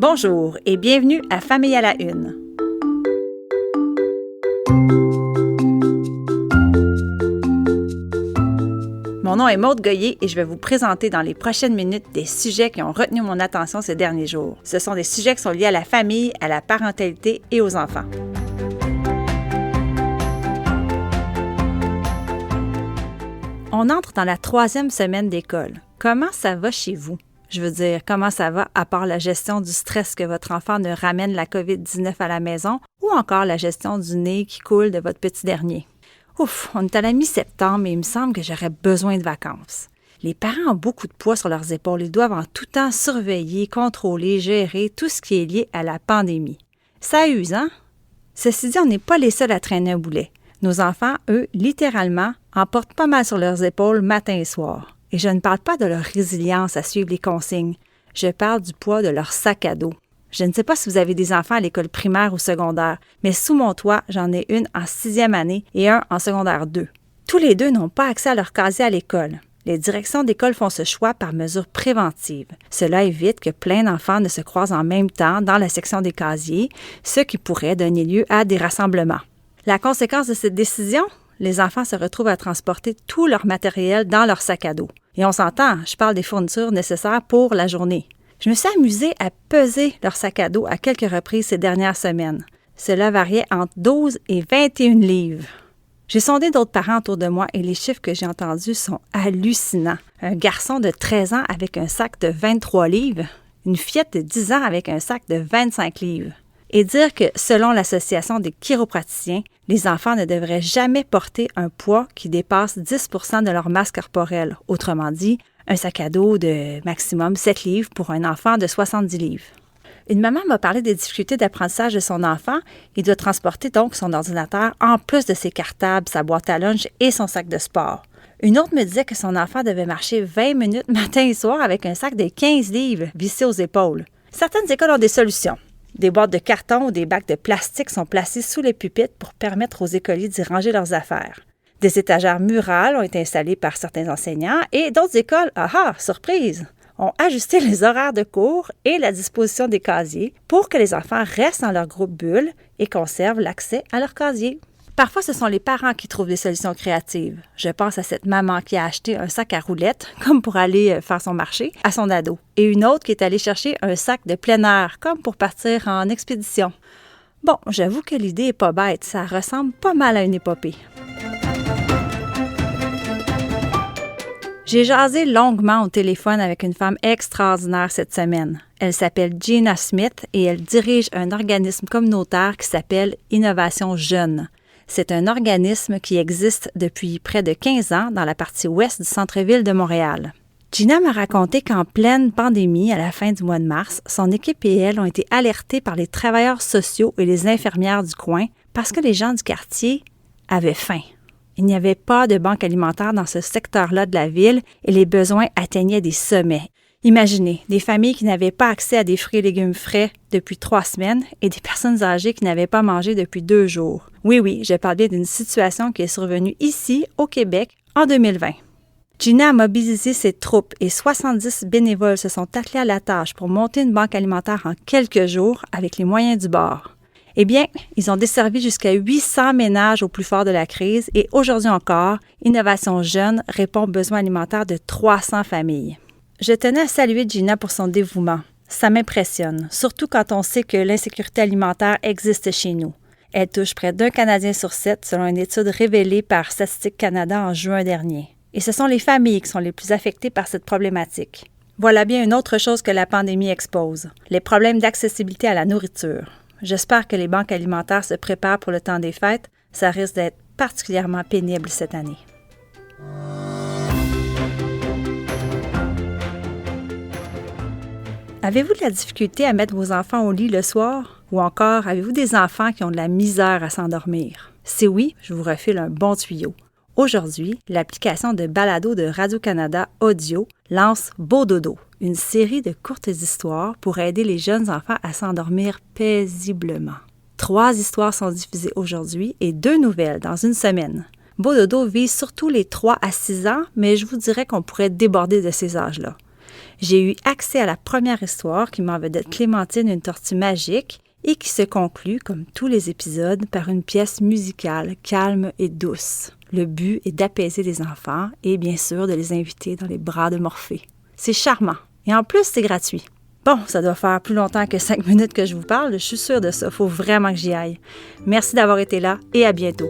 Bonjour et bienvenue à Famille à la Une. Mon nom est Maude Goyer et je vais vous présenter dans les prochaines minutes des sujets qui ont retenu mon attention ces derniers jours. Ce sont des sujets qui sont liés à la famille, à la parentalité et aux enfants. On entre dans la 3e semaine d'école. Comment ça va chez vous? Je veux dire, comment ça va à part la gestion du stress que votre enfant ne ramène la COVID-19 à la maison ou encore la gestion du nez qui coule de votre petit dernier? Ouf, on est à la mi-septembre et il me semble que j'aurais besoin de vacances. Les parents ont beaucoup de poids sur leurs épaules. Ils doivent en tout temps surveiller, contrôler, gérer tout ce qui est lié à la pandémie. Ça use, hein? Ceci dit, on n'est pas les seuls à traîner un boulet. Nos enfants, eux, littéralement, en portent pas mal sur leurs épaules matin et soir. Et je ne parle pas de leur résilience à suivre les consignes. Je parle du poids de leur sac à dos. Je ne sais pas si vous avez des enfants à l'école primaire ou secondaire, mais sous mon toit, j'en ai une en 6e année et un en secondaire 2. Tous les deux n'ont pas accès à leur casier à l'école. Les directions d'école font ce choix par mesure préventive. Cela évite que plein d'enfants ne se croisent en même temps dans la section des casiers, ce qui pourrait donner lieu à des rassemblements. La conséquence de cette décision? Les enfants se retrouvent à transporter tout leur matériel dans leur sac à dos. Et on s'entend, je parle des fournitures nécessaires pour la journée. Je me suis amusée à peser leur sac à dos à quelques reprises ces dernières semaines. Cela variait entre 12 et 21 livres. J'ai sondé d'autres parents autour de moi et les chiffres que j'ai entendus sont hallucinants. Un garçon de 13 ans avec un sac de 23 livres, une fillette de 10 ans avec un sac de 25 livres. Et dire que, selon l'Association des chiropraticiens, les enfants ne devraient jamais porter un poids qui dépasse 10 % de leur masse corporelle. Autrement dit, un sac à dos de maximum 7 livres pour un enfant de 70 livres. Une maman m'a parlé des difficultés d'apprentissage de son enfant. Il doit transporter donc son ordinateur en plus de ses cartables, sa boîte à lunch et son sac de sport. Une autre me disait que son enfant devait marcher 20 minutes matin et soir avec un sac de 15 livres vissé aux épaules. Certaines écoles ont des solutions. Des boîtes de carton ou des bacs de plastique sont placées sous les pupitres pour permettre aux écoliers d'y ranger leurs affaires. Des étagères murales ont été installées par certains enseignants et d'autres écoles, surprise, ont ajusté les horaires de cours et la disposition des casiers pour que les enfants restent dans leur groupe bulle et conservent l'accès à leur casier. Parfois, ce sont les parents qui trouvent des solutions créatives. Je pense à cette maman qui a acheté un sac à roulettes, comme pour aller faire son marché, à son ado, et une autre qui est allée chercher un sac de plein air, comme pour partir en expédition. Bon, j'avoue que l'idée est pas bête, ça ressemble pas mal à une épopée. J'ai jasé longuement au téléphone avec une femme extraordinaire cette semaine. Elle s'appelle Gina Smith et elle dirige un organisme communautaire qui s'appelle Innovation Jeune. C'est un organisme qui existe depuis près de 15 ans dans la partie ouest du centre-ville de Montréal. Gina m'a raconté qu'en pleine pandémie, à la fin du mois de mars, son équipe et elle ont été alertés par les travailleurs sociaux et les infirmières du coin parce que les gens du quartier avaient faim. Il n'y avait pas de banque alimentaire dans ce secteur-là de la ville et les besoins atteignaient des sommets. Imaginez, des familles qui n'avaient pas accès à des fruits et légumes frais depuis 3 semaines et des personnes âgées qui n'avaient pas mangé depuis 2 jours. Oui, je parle bien d'une situation qui est survenue ici, au Québec, en 2020. Gina a mobilisé ses troupes et 70 bénévoles se sont attelés à la tâche pour monter une banque alimentaire en quelques jours avec les moyens du bord. Eh bien, ils ont desservi jusqu'à 800 ménages au plus fort de la crise et aujourd'hui encore, Innovation Jeune répond aux besoins alimentaires de 300 familles. Je tenais à saluer Gina pour son dévouement. Ça m'impressionne, surtout quand on sait que l'insécurité alimentaire existe chez nous. Elle touche près d'1 Canadien sur 7, selon une étude révélée par Statistique Canada en juin dernier. Et ce sont les familles qui sont les plus affectées par cette problématique. Voilà bien une autre chose que la pandémie expose, les problèmes d'accessibilité à la nourriture. J'espère que les banques alimentaires se préparent pour le temps des fêtes. Ça risque d'être particulièrement pénible cette année. Avez-vous de la difficulté à mettre vos enfants au lit le soir? Ou encore, avez-vous des enfants qui ont de la misère à s'endormir? Si oui, je vous refile un bon tuyau. Aujourd'hui, l'application de balado de Radio-Canada Audio lance Beau Dodo, une série de courtes histoires pour aider les jeunes enfants à s'endormir paisiblement. 3 histoires sont diffusées aujourd'hui et 2 nouvelles dans une semaine. Beau Dodo vise surtout les 3 à 6 ans, mais je vous dirais qu'on pourrait déborder de ces âges-là. J'ai eu accès à la première histoire qui met en vedette Clémentine, une tortue magique, et qui se conclut, comme tous les épisodes, par une pièce musicale calme et douce. Le but est d'apaiser les enfants et bien sûr de les inviter dans les bras de Morphée. C'est charmant et en plus c'est gratuit. Bon, ça doit faire plus longtemps que 5 minutes que je vous parle, je suis sûre de ça, faut vraiment que j'y aille. Merci d'avoir été là et à bientôt.